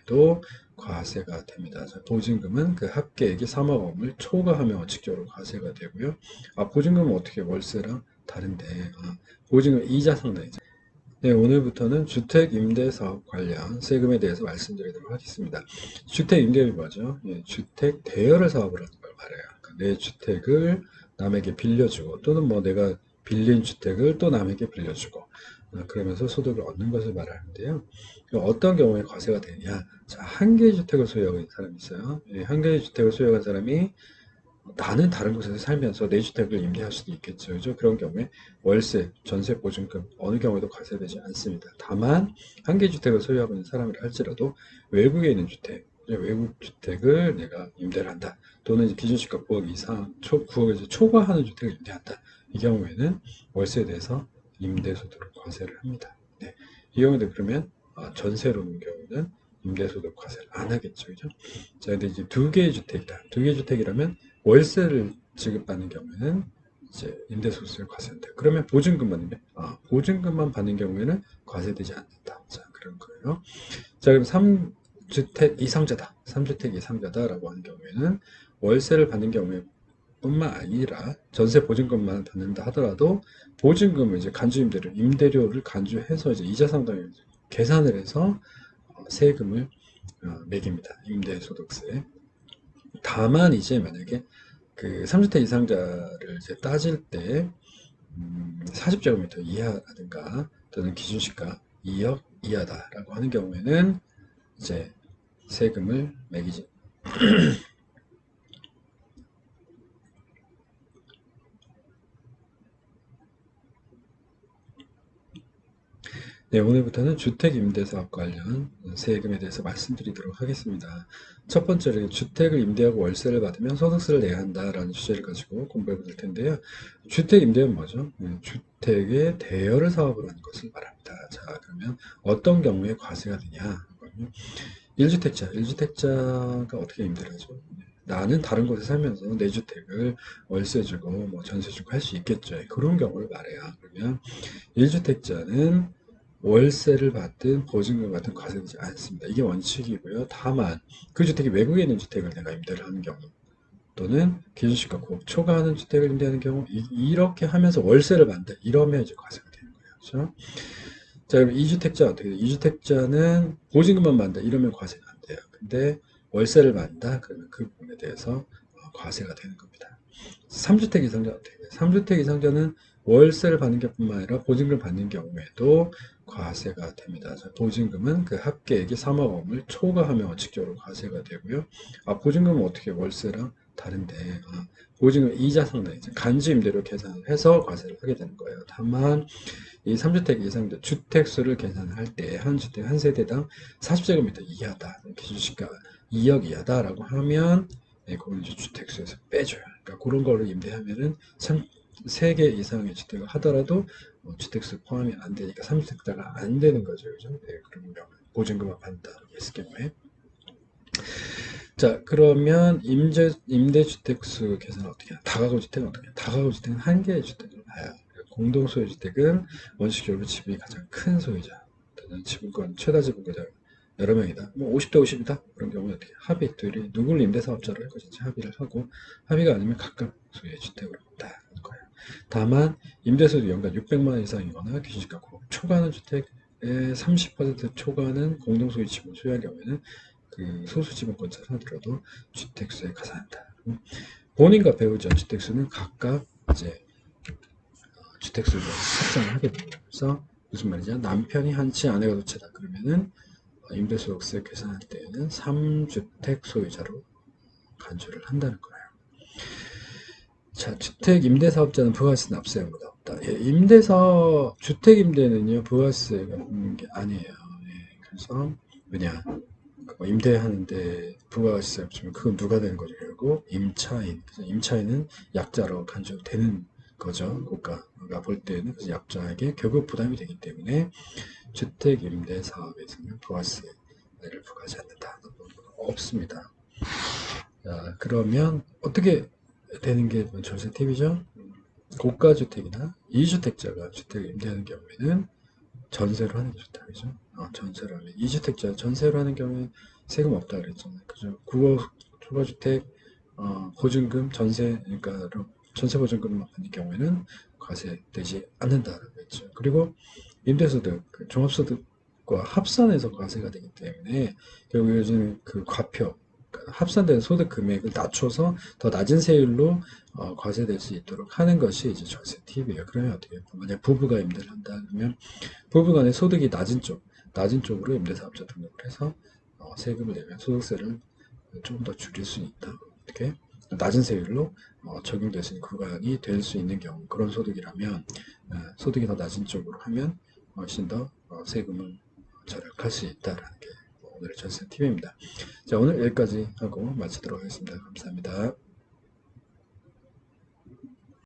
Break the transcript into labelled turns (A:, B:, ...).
A: 경우에도 과세가 됩니다. 자, 보증금은 그 합계액이 3억 원을 초과하면 원칙적으로 과세가 되고요. 보증금은 어떻게 월세랑 다른데, 보증금 이자 상당이죠. 네, 오늘부터는 주택임대사업 관련 세금에 대해서 말씀드리도록 하겠습니다. 주택임대업이 뭐죠? 예, 주택 대여를 사업을 하는 걸 말해요. 그러니까 내 주택을 남에게 빌려주고 또는 뭐 내가 빌린 주택을 또 남에게 빌려주고 그러면서 소득을 얻는 것을 말하는데요. 어떤 경우에 과세가 되냐? 자, 한 개의 주택을 소유하고 있는 사람이 있어요. 예, 한 개의 주택을 소유한 사람이 나는 다른 곳에서 살면서 내 주택을 임대할 수도 있겠죠. 그죠? 그런 경우에 월세, 전세 보증금 어느 경우에도 과세되지 않습니다. 다만 한 개 주택을 소유하고 있는 사람이라 할지라도 외국에 있는 주택, 외국 주택을 내가 임대를 한다. 또는 기준시가 9억 이상, 9억에서 초과하는 주택을 임대한다. 이 경우에는 월세에 대해서 임대소득을 과세를 합니다. 네. 이 경우도 그러면 전세로 오는 경우는 임대소득 과세를 안 하겠죠. 그죠? 자, 근데 이제 두 개의 주택이다. 두 개의 주택이라면 월세를 지급받는 경우에는 이제 임대소득세를 과세한다. 그러면 보증금만 받는 경우에는 과세되지 않는다. 자, 그런 거예요. 자, 그럼 3주택 이상자다. 3주택 이상자다라고 하는 경우에는 월세를 받는 경우에 뿐만 아니라 전세 보증금만 받는다 하더라도 보증금을 이제 간주임대료, 임대료를 간주해서 이제 이자 상당을 계산을 해서 세금을 매깁니다. 임대소득세. 다만 이제 만약에 그 3주택 이상자를 이제 따질 때 40제곱미터 이하라든가 또는 기준시가 2억 이하다라고 하는 경우에는 이제 세금을 매기지. 네, 오늘부터는 주택임대사업 관련 세금에 대해서 말씀드리도록 하겠습니다. 첫 번째로 주택을 임대하고 월세를 받으면 소득세를 내야 한다라는 주제를 가지고 공부해 볼 텐데요. 주택임대는 뭐죠? 주택의 대여를 사업으로 하는 것을 말합니다. 자, 그러면 어떤 경우에 과세가 되냐? 1주택자가 어떻게 임대를 하죠? 나는 다른 곳에 살면서 내 주택을 월세 주고 뭐 전세 주고 할 수 있겠죠. 그런 경우를 말해요. 그러면 1주택자는 월세를 받든 보증금을 받든 과세되지 않습니다. 이게 원칙이고요. 다만 그 주택이 외국에 있는 주택을 내가 임대를 하는 경우 또는 기준시가 9억 초과하는 주택을 임대하는 경우 이렇게 하면서 월세를 받는다. 이러면 이제 과세가 되는 거예요. 그렇죠? 자, 그럼 2주택자 어떻게 돼요? 2주택자는 보증금만 받는다. 이러면 과세가 안 돼요. 근데 월세를 받는다. 그러면 그 부분에 대해서 과세가 되는 겁니다. 3주택 이상자 어떻게 돼요? 3주택 이상자는 월세를 받는 게 뿐만 아니라 보증금을 받는 경우에도 과세가 됩니다. 자, 보증금은 그 합계액이 3억 원을 초과하면 원칙적으로 과세가 되고요. 보증금은 어떻게 월세랑 다른데 보증금 이자 상당이죠. 간주임대료 계산을 해서 과세를 하게 되는 거예요. 다만 이 3주택 이상자 주택수를 계산할 때 한 주택 한 세대당 40제곱미터 이하다. 기준시가 2억 이하다라고 하면 그건 이제 주택수에서 빼줘요. 그러니까 그런 거를 임대하면은 3개 이상의 주택을 하더라도 주택수 포함이 안 되니까 3주택자가 안 되는 거죠. 그죠? 네, 그런 경우 보증금을 받는다고 했을 경우에. 자, 그러면 임대주택수 계산은 어떻게 해요? 다가구 주택은 어떻게 해요? 다가구 주택은 한 개의 주택을 봐요. 공동소유주택은 원칙적으로 집이 가장 큰 소유자, 또는 지분권, 최다 지분권자 여러 명이다. 뭐 50대 50이다. 그런 경우에 어떻게 합의, 둘이 누구를 임대사업자로 할 것인지 합의를 하고 합의가 아니면 각각 소유의 주택으로 본다는 거예요. 다만 임대소득 연간 600만 원 이상이거나 기준시가 9억 초과하는 주택의 30% 초과하는 공동소유 지분 소유할 경우에는 그 소수지분권자 하더라도 주택수에 가산한다. 본인과 배우자 주택수는 각각 이제 주택수를 책정을 하게 됩니다. 그래서 무슨 말이냐? 남편이 한 채, 아내가 두 채다. 그러면은 임대소득세 계산할 때에는 3주택 소유자로 간주를 한다는 거예요. 자, 주택 임대사업자는 부가세 납세 의무가 없다. 예, 임대사업 주택 임대는요 부가세가 없는 게 아니에요. 예, 그래서 왜냐? 임대하는데 부가세 없으면 그건 누가 되는 거죠? 결국 임차인. 그래서 임차인은 약자로 간주되는 거죠. 국가가 볼 때는 그래서 약자에게 결국 부담이 되기 때문에 주택 임대 사업에서는 부가세를 부과하지 않는다. 없습니다. 자, 그러면 어떻게 되는 게 전세 팁이죠? 고가주택이나 2주택자가 주택을 임대하는 경우에는 전세로 하는 게 좋다. 그죠? 전세로 하면 2주택자 전세로 하는 경우에 세금 없다 그랬잖아요. 그죠? 국어 초과주택 보증금 전세 그러니까 전세 보증금을 받는 경우에는 과세되지 않는다라고 했죠. 그리고 임대소득, 그 종합소득과 합산해서 과세가 되기 때문에 결국 요즘 그 과표 그러니까 합산된 소득 금액을 낮춰서 더 낮은 세율로 과세될 수 있도록 하는 것이 이제 절세 팁이에요. 그러면 어떻게 해요? 만약 부부가 임대를 한다 그러면 부부간의 소득이 낮은 쪽으로 임대사업자 등록을 해서 세금을 내면 소득세를 조금 더 줄일 수 있다. 어떻게? 낮은 세율로 적용될 수 있는 구간이 될 수 있는 경우 그런 소득이라면 소득이 더 낮은 쪽으로 하면 훨씬 더 세금을 절약할 수 있다라는 게 오늘의 절세 팁입니다. 자, 오늘 여기까지 하고 마치도록 하겠습니다. 감사합니다.